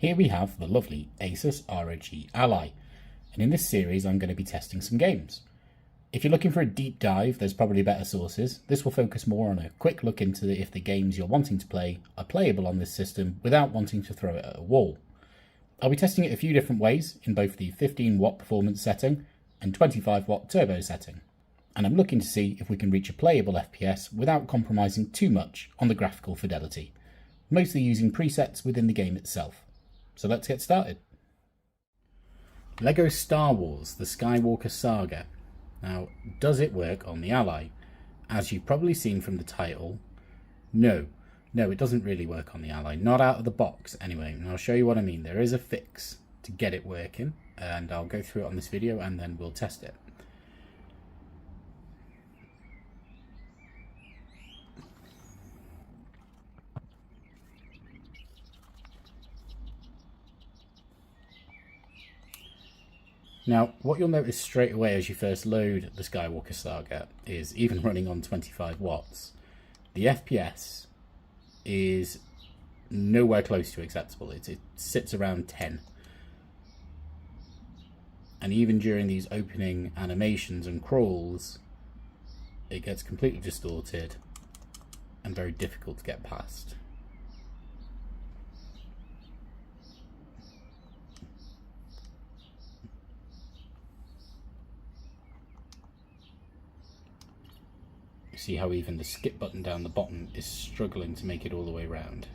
Here we have the lovely Asus ROG Ally, and in this series I'm going to be testing some games. If you're looking for a deep dive, there's probably better sources. This will focus more on a quick look into if the games you're wanting to play are playable on this system without wanting to throw it at a wall. I'll be testing it a few different ways in both the 15 watt performance setting and 25 watt turbo setting, and I'm looking to see if we can reach a playable FPS without compromising too much on the graphical fidelity, mostly using presets within the game itself. So let's get started. Lego Star Wars: The Skywalker Saga. Now, does it work on the Ally? As you've probably seen from the title, no, it doesn't really work on the Ally, not out of the box anyway, and I'll show you what I mean. There is a fix to get it working, and I'll go through it on this video and then we'll test it. Now, what you'll notice straight away as you first load the Skywalker Saga is, even running on 25 watts, the FPS is nowhere close to acceptable. It sits around 10. And even during these opening animations and crawls, it gets completely distorted and very difficult to get past. See how even the skip button down the bottom is struggling to make it all the way around.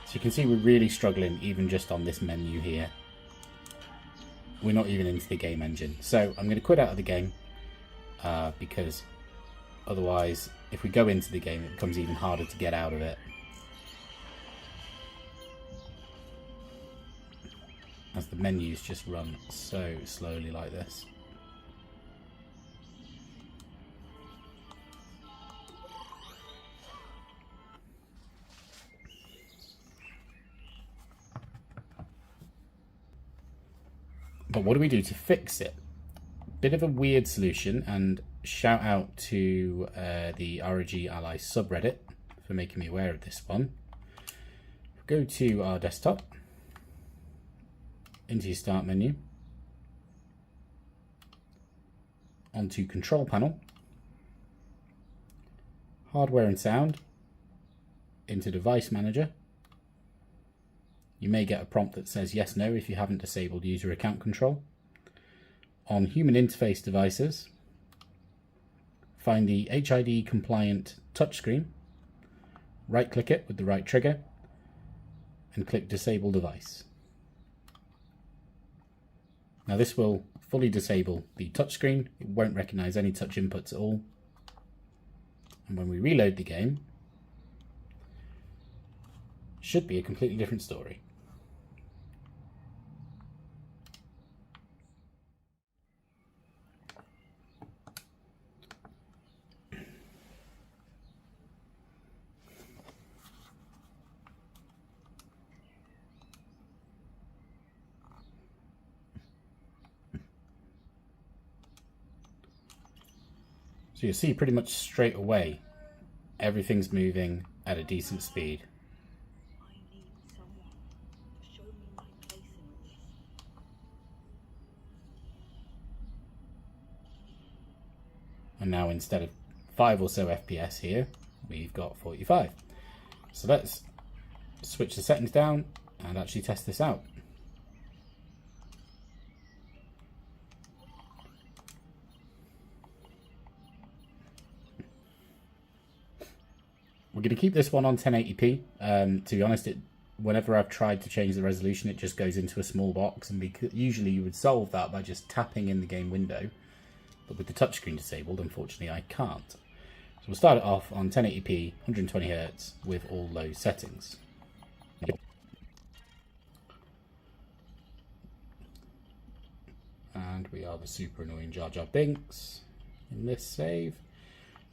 So you can see we're really struggling even just on this menu here. We're not even into the game engine. So I'm going to quit out of the game because otherwise if we go into the game it becomes even harder to get out of it. As the menus just run so slowly like this. But what do we do to fix it? Bit of a weird solution, and shout out to the ROG Ally subreddit for making me aware of this one. Go to our desktop, into your start menu, onto control panel, hardware and sound, into device manager. You may get a prompt that says yes, no if you haven't disabled user account control. On human interface devices, find the HID compliant touchscreen, right click it with the right trigger and click disable device. Now this will fully disable the touchscreen. It won't recognize any touch inputs at all. And when we reload the game, should be a completely different story. So you see pretty much straight away everything's moving at a decent speed. And now instead of 5 or so FPS here, we've got 45. So let's switch the settings down and actually test this out. We're going to keep this one on 1080p. To be honest, whenever I've tried to change the resolution, it just goes into a small box, and usually you would solve that by just tapping in the game window. But with the touchscreen disabled, unfortunately, I can't. So we'll start it off on 1080p, 120Hz with all those settings. And we are the super annoying Jar Jar Binks in this save.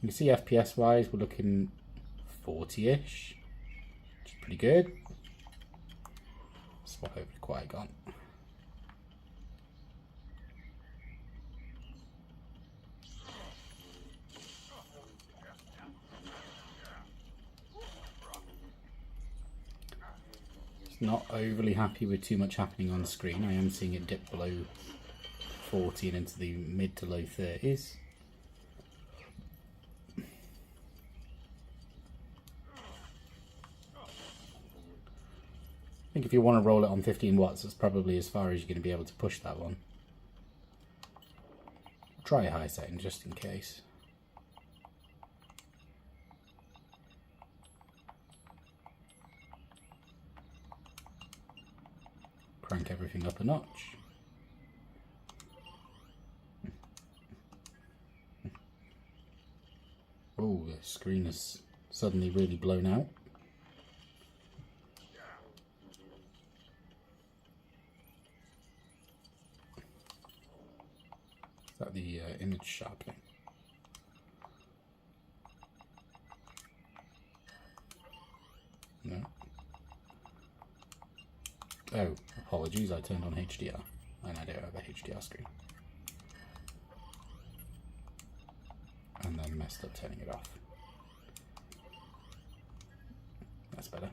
You can see FPS wise we're looking 40-ish, which is pretty good. Swap over to Qui-Gon. Not overly happy with too much happening on screen. I am seeing it dip below 40 and into the mid to low 30s. I think if you want to roll it on 15 watts, that's probably as far as you're going to be able to push that one. Try a high setting just in case. Crank everything up a notch. Oh, the screen is suddenly really blown out. Is that the image sharpening? No. Oh, apologies, I turned on HDR and I don't have a HDR screen. And then messed up turning it off. That's better.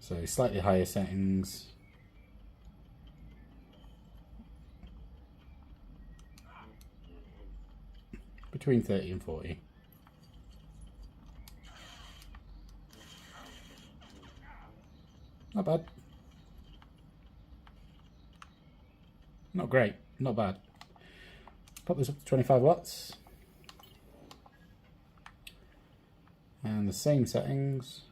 So slightly higher settings. Between 30 and 40. Not bad. Not great, not bad. Pop this up to 25 watts. And the same settings.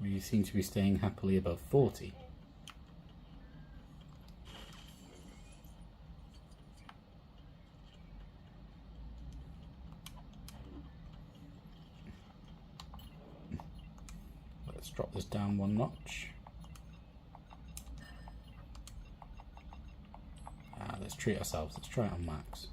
We seem to be staying happily above 40. Let's drop this down one notch. Let's treat ourselves. Let's try it on max.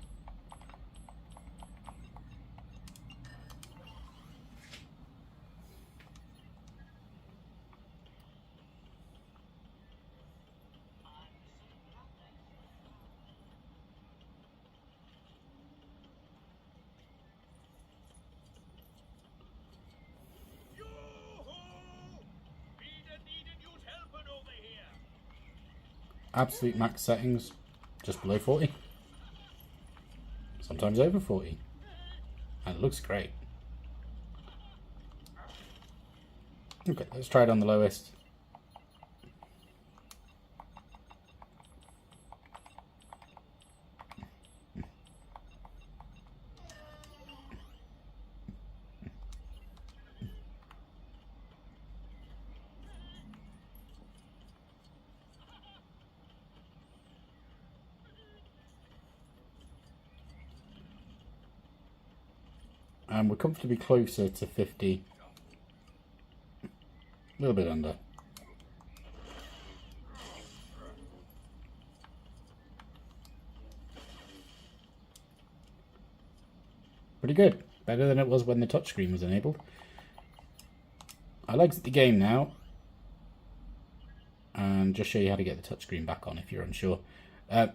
Absolute max settings, just below 40. Sometimes over 40. And it looks great. Okay, let's try it on the lowest. And we're comfortably closer to 50. A little bit under. Pretty good. Better than it was when the touchscreen was enabled. I'll exit the game now and just show you how to get the touchscreen back on if you're unsure.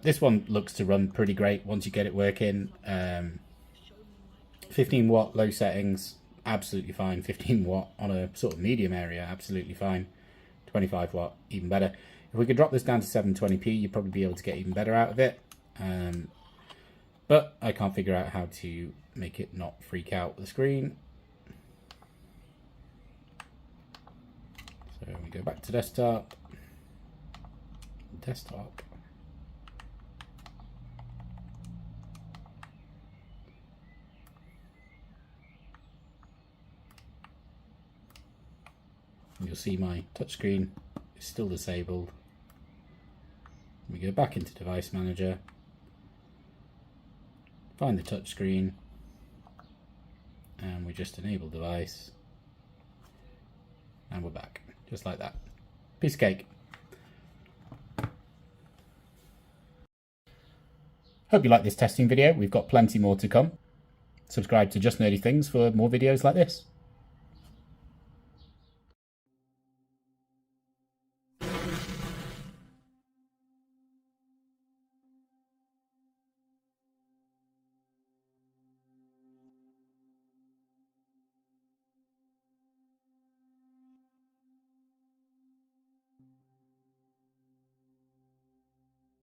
This one looks to run pretty great once you get it working. 15 watt low settings, absolutely fine. 15 watt on a sort of medium area, absolutely fine. 25 watt, even better. If we could drop this down to 720p, you'd probably be able to get even better out of it. But I can't figure out how to make it not freak out the screen. So we go back to desktop. You'll see my touchscreen is still disabled. We go back into Device Manager. find the touchscreen, and we just enable device, and we're back, just like that. Piece of cake. Hope you like this testing video. We've got plenty more to come. Subscribe to Just Nerdy Things for more videos like this.